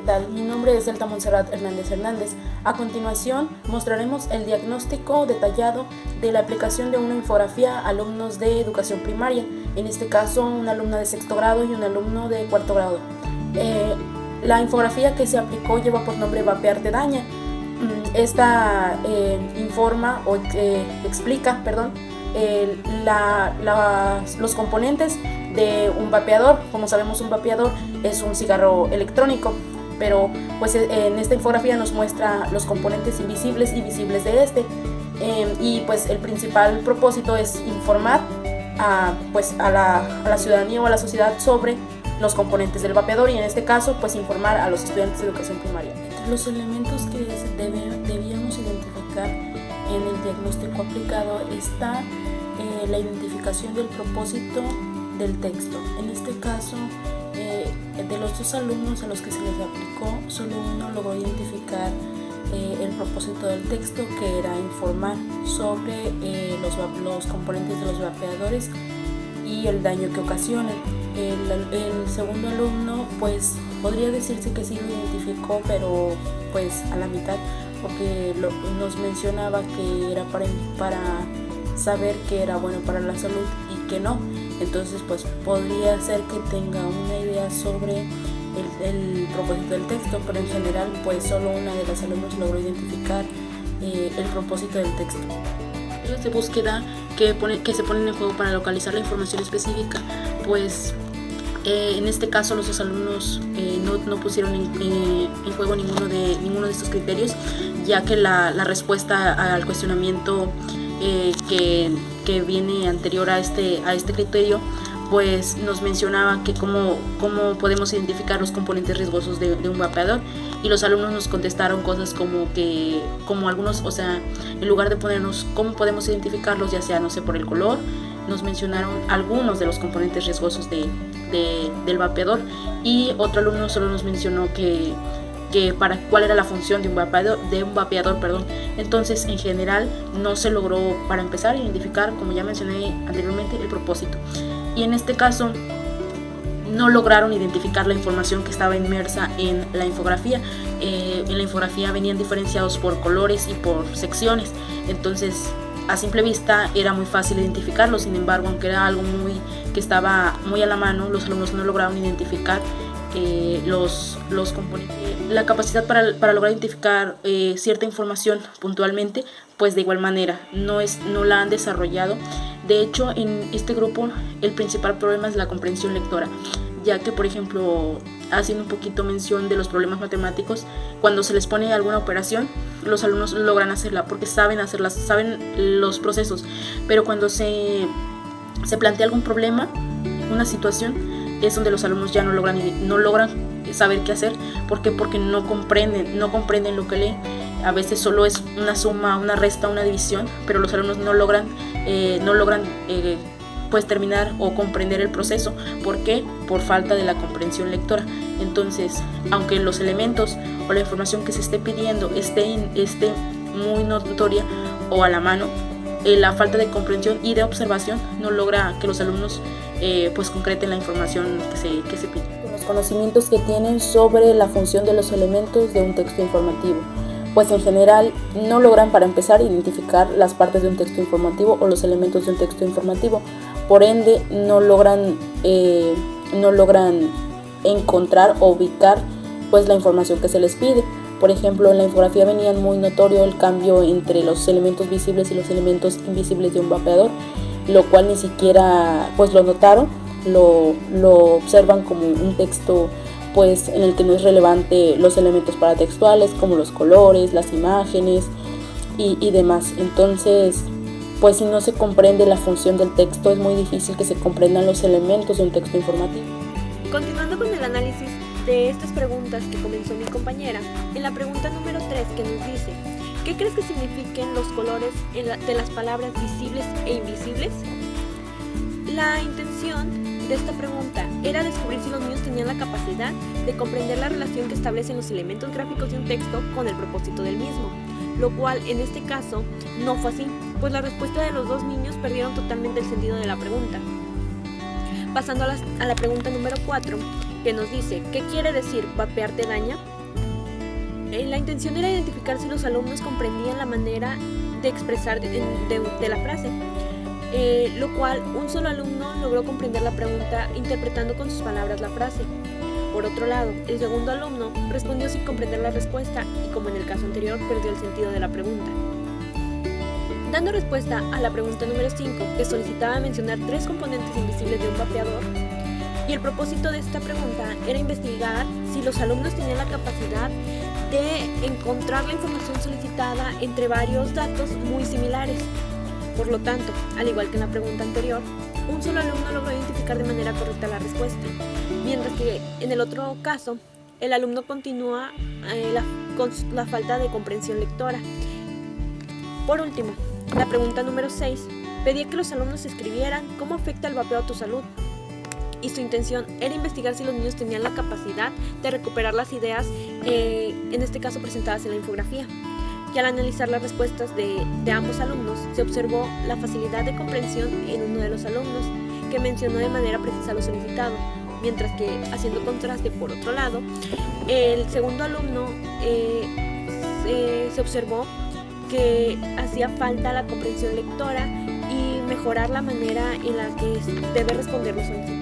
tal? Mi nombre es Elta Montserrat Hernández Hernández. A continuación mostraremos el diagnóstico detallado de la aplicación de una infografía a alumnos de educación primaria, en este caso una alumna de sexto grado y un alumno de cuarto grado. La infografía que se aplicó lleva por nombre Vapear te daña. Esta informa o explica, los componentes de un vapeador. Como sabemos, un vapeador es un cigarro electrónico, pero pues en esta infografía nos muestra los componentes invisibles y visibles de este, y pues el principal propósito es informar a la ciudadanía o a la sociedad sobre los componentes del vapeador, y en este caso pues informar a los estudiantes de educación primaria. Entre los elementos que debíamos identificar en el diagnóstico aplicado está la identificación del propósito del texto. En este caso, de los dos alumnos a los que se les aplicó, solo uno logró identificar el propósito del texto, que era informar sobre los componentes de los vapeadores y el daño que ocasionan. El segundo alumno pues podría decirse que sí lo identificó, pero pues a la mitad, porque nos mencionaba que era para saber que era bueno para la salud y que no. Entonces pues podría ser que tenga una idea sobre el propósito del texto, pero en general pues solo una de las alumnos logró identificar el propósito del texto. Las de búsqueda que se ponen en juego para localizar la información específica, pues en este caso los dos alumnos no pusieron en juego ninguno de estos criterios, ya que la respuesta al cuestionamiento que viene anterior a este criterio pues nos mencionaba que cómo podemos identificar los componentes riesgosos de un vapeador, y los alumnos nos contestaron cosas como algunos, o sea, en lugar de ponernos cómo podemos identificarlos, ya sea, no sé, por el color, nos mencionaron algunos de los componentes riesgosos del vapeador, y otro alumno solo nos mencionó que para cuál era la función de un vapeador. Entonces, en general, no se logró, para empezar, identificar, como ya mencioné anteriormente, el propósito. Y en este caso, no lograron identificar la información que estaba inmersa en la infografía. En la infografía venían diferenciados por colores y por secciones. Entonces, a simple vista era muy fácil identificarlo. Sin embargo, aunque era algo que estaba muy a la mano, los alumnos no lograron identificar los componentes. La capacidad para lograr identificar cierta información puntualmente, pues de igual manera no la han desarrollado. De hecho, en este grupo el principal problema es la comprensión lectora, ya que, por ejemplo, haciendo un poquito mención de los problemas matemáticos, cuando se les pone alguna operación, los alumnos logran hacerla porque saben los procesos, pero cuando se plantea algún problema, una situación, es donde los alumnos ya no logran saber qué hacer. ¿Por qué? Porque no comprenden lo que leen. A veces solo es una suma, una resta, una división, pero los alumnos no logran pues terminar o comprender el proceso. ¿Por qué? Por falta de la comprensión lectora. Entonces, aunque los elementos o la información que se esté pidiendo esté muy notoria o a la mano, la falta de comprensión y de observación no logra que los alumnos pues concreten la información que se pide. Con los conocimientos que tienen sobre la función de los elementos de un texto informativo, pues en general no logran, para empezar, identificar las partes de un texto informativo o los elementos de un texto informativo. Por ende, no logran encontrar o ubicar pues la información que se les pide. Por ejemplo, en la infografía venía muy notorio el cambio entre los elementos visibles y los elementos invisibles de un vapeador, lo cual ni siquiera pues lo notaron, lo observan como un texto pues en el que no es relevante los elementos paratextuales como los colores, las imágenes y demás. Entonces, pues si no se comprende la función del texto, es muy difícil que se comprendan los elementos de un texto informativo. Continuando con el análisis de estas preguntas que comenzó mi compañera, en la pregunta número 3, que nos dice: ¿qué crees que signifiquen los colores de las palabras visibles e invisibles? La intención de esta pregunta era descubrir si los niños tenían la capacidad de comprender la relación que establecen los elementos gráficos de un texto con el propósito del mismo, lo cual en este caso no fue así, pues la respuesta de los dos niños perdieron totalmente el sentido de la pregunta. Pasando a la pregunta número 4, que nos dice: ¿qué quiere decir vapear te daña? La intención era identificar si los alumnos comprendían la manera de expresar de la frase, lo cual un solo alumno logró comprender la pregunta interpretando con sus palabras la frase. Por otro lado, el segundo alumno respondió sin comprender la respuesta y, como en el caso anterior, perdió el sentido de la pregunta. Dando respuesta a la pregunta número 5, que solicitaba mencionar 3 componentes invisibles de un vapeador, y el propósito de esta pregunta era investigar si los alumnos tenían la capacidad de encontrar la información solicitada entre varios datos muy similares. Por lo tanto, al igual que en la pregunta anterior, un solo alumno logró identificar de manera correcta la respuesta, mientras que en el otro caso, el alumno continúa con la falta de comprensión lectora. Por último, la pregunta número 6 pedía que los alumnos escribieran cómo afecta el vapeo a tu salud, y su intención era investigar si los niños tenían la capacidad de recuperar las ideas, en este caso presentadas en la infografía. Y al analizar las respuestas de ambos alumnos, se observó la facilidad de comprensión en uno de los alumnos, que mencionó de manera precisa lo solicitado, mientras que, haciendo contraste por otro lado, el segundo alumno se observó que hacía falta la comprensión lectora y mejorar la manera en la que debe responder lo solicitado.